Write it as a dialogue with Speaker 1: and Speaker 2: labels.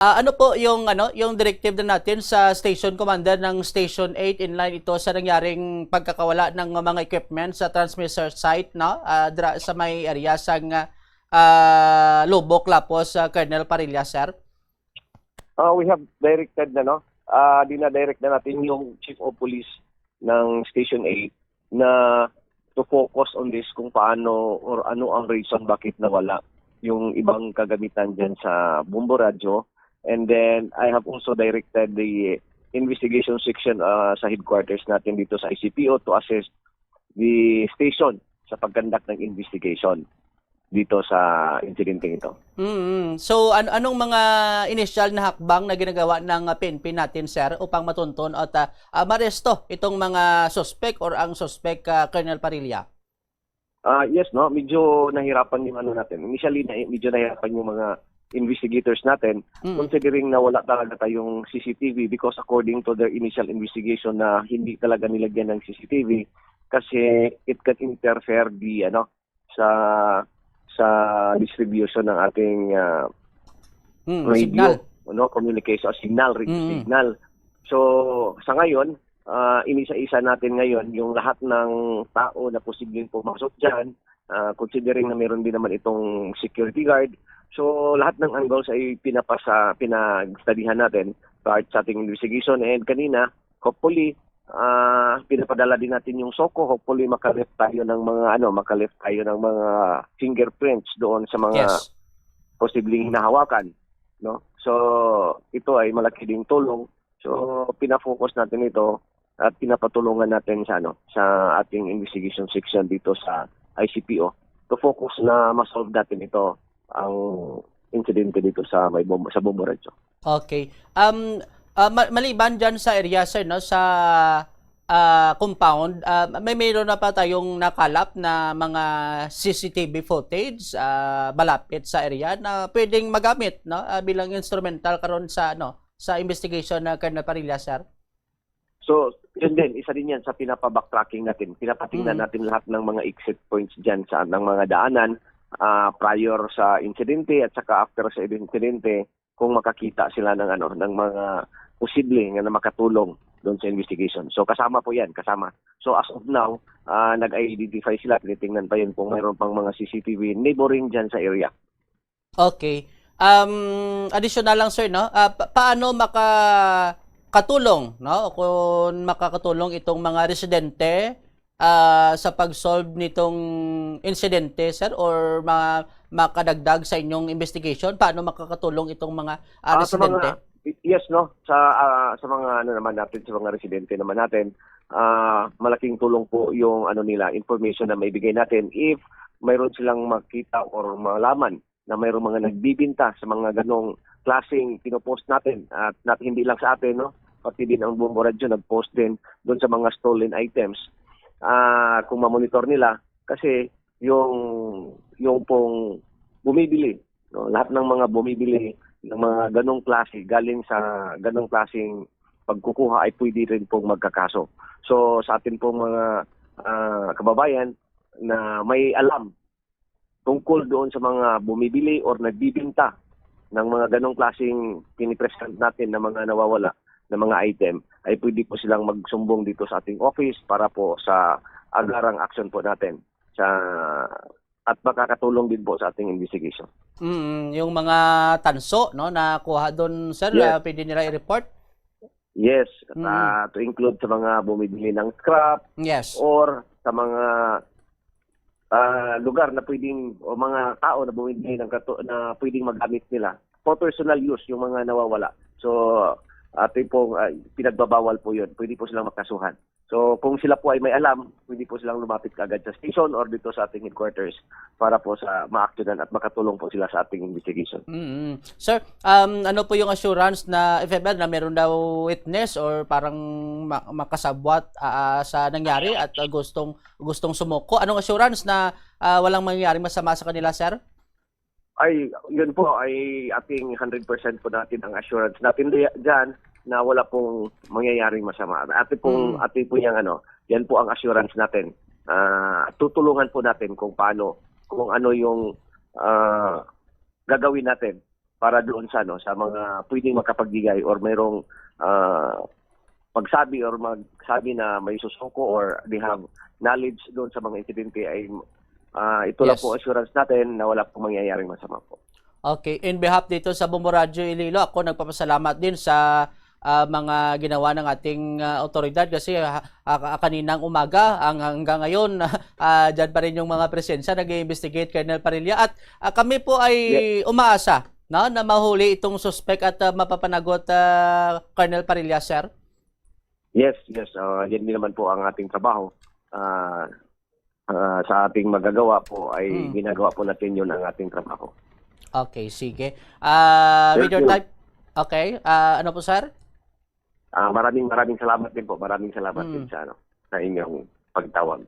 Speaker 1: Ano po yung directive na natin sa station commander ng Station 8 in line ito sa nangyaring pagkakawala ng mga equipment sa transmitter site, no? Sa may area sa Lubok, Lapos, Colonel Parilla, sir.
Speaker 2: We have directed na, no? Dinadirect na natin yung Chief of Police ng Station 8 na to focus on this kung paano or ano ang reason bakit nawala yung ibang kagamitan dyan sa Bumbo Radyo. And then I have also directed the investigation section sa headquarters natin dito sa ICPO to assist the station sa pagkandak ng investigation dito sa insidente ito.
Speaker 1: So anong mga initial na hakbang na ginagawa ng PNP natin, sir, upang matunton at maresto itong mga suspect or ang suspect, Colonel Parilla?
Speaker 2: Yes, no, medyo nahirapan yung ano natin. Initially, medyo nahirapan yung mga investigators natin, considering na wala talaga tayong CCTV because according to their initial investigation na hindi talaga nilagyan ng CCTV kasi it can interfere sa sa distribution ng ating radio,
Speaker 1: signal.
Speaker 2: Communication signal, radio signal. So sa ngayon, inisa-isa natin ngayon yung lahat ng tao na posibleng pumasok diyan, considering na meron din naman itong security guard. So lahat ng angles ay pinagstudihan natin part sa ating investigation, and kanina hopefully pinapadala din natin yung SOCO. Hopefully makaleft tayo ng mga fingerprints doon sa mga posibleng hinahawakan, no? So ito ay malaki ding tulong. So pina-focus natin ito at pinapatulungan natin sa ating investigation section dito sa ICPO to focus na ma-solve natin ito ang insidente dito sa Bumbo Radyo.
Speaker 1: Okay. Maliban dyan sa area, sir, no, sa compound, mayroon na pa tayong nakalap na mga CCTV footage malapit sa area na pwedeng magamit, no, bilang instrumental karon sa investigation na Colonel Parilla, sir?
Speaker 2: So, yun din, isa din yan sa pinapa-backtracking natin. Pinapatingnan natin lahat ng mga exit points dyan ng mga daanan prior sa insidente at saka after sa insidente kung makakita sila ng mga posible na makatulong doon sa investigation. So kasama po yan, kasama. So as of now, nag-identify sila, tinitingnan pa yun kung mayroon pang mga CCTV neighboring dyan sa area.
Speaker 1: Okay. Additional lang, sir, no? Paano makakatulong, no? Kung makakatulong itong mga residente sa pag-solve nitong insidente, sir, or makadagdag sa inyong investigation, paano makakatulong itong mga residente?
Speaker 2: Yes, no, sa mga naman natin, sa mga residente naman natin, malaking tulong po yung information na maibigay natin if mayroon silang makita or malaman na mayroong mga nagbibinta sa mga ganong klaseng pinopost natin at hindi lang sa atin, no, pati din ang Bumbo Radyo nag-post din doon sa mga stolen items. Kung ma-monitor nila kasi yung pong bumibili, no, lahat ng mga bumibili ng mga ganong klase galing sa ganong klaseng pagkukuha ay pwede rin pong magkakaso. So sa atin pong mga kababayan na may alam tungkol doon sa mga bumibili or nagbibinta ng mga ganong klaseng pinipresent natin na mga nawawala na mga item, ay pwede po silang magsumbong dito sa ating office para po sa agarang action po natin at makakatulong din po sa ating investigation.
Speaker 1: Yung mga tanso, no, na kuha doon, sir, pwede nila i-report?
Speaker 2: Yes, to include sa mga bumibili ng scrap, or sa mga lugar na pwedeng, o mga tao na bumibili na pwedeng magamit nila for personal use, yung mga nawawala. So ating pong pinagbabawal po yun. Pwede po silang makasuhan. So kung sila po ay may alam, pwede po silang lumapit kaagad sa station or dito sa ating headquarters para po sa ma-actionan at makatulong po sila sa ating investigation.
Speaker 1: Sir, ano po yung assurance na if ever na meron daw witness or parang makasabwat sa nangyari at gustong sumuko, anong assurance na walang mangyaring masama sa kanila, sir?
Speaker 2: Ay, yun po ay ating 100% po natin ang assurance natin diyan na wala pong mangyayaring masama. Ating po yan po ang assurance natin. Tutulungan po natin kung ano yung gagawin natin para doon sa sa mga pwedeng makapagbigay or mayroong magsabi or magsabi na may susuko or they have knowledge doon sa mga insidente ay ito lang
Speaker 1: Yes.
Speaker 2: po assurance natin na wala pong mangyayaring masama po.
Speaker 1: Okay, in behalf dito sa Bombo Radyo Iloilo, ako nagpapasalamat din sa mga ginawa ng ating otoridad kasi kaninang umaga hanggang ngayon dyan pa rin yung mga presensya nag-i-investigate Colonel Parilla at kami po ay umaasa na mahuli itong suspect at mapapanagot Colonel Parilla, sir.
Speaker 2: Yes. Yan din naman po ang ating trabaho. Sa ating magagawa po ay ginagawa po natin yun ang ating trabaho.
Speaker 1: Okay, sige.
Speaker 2: Thank
Speaker 1: With your
Speaker 2: you.
Speaker 1: time, okay. Ano po, sir?
Speaker 2: Maraming salamat din po. Maraming salamat din sa inyong pagtawag.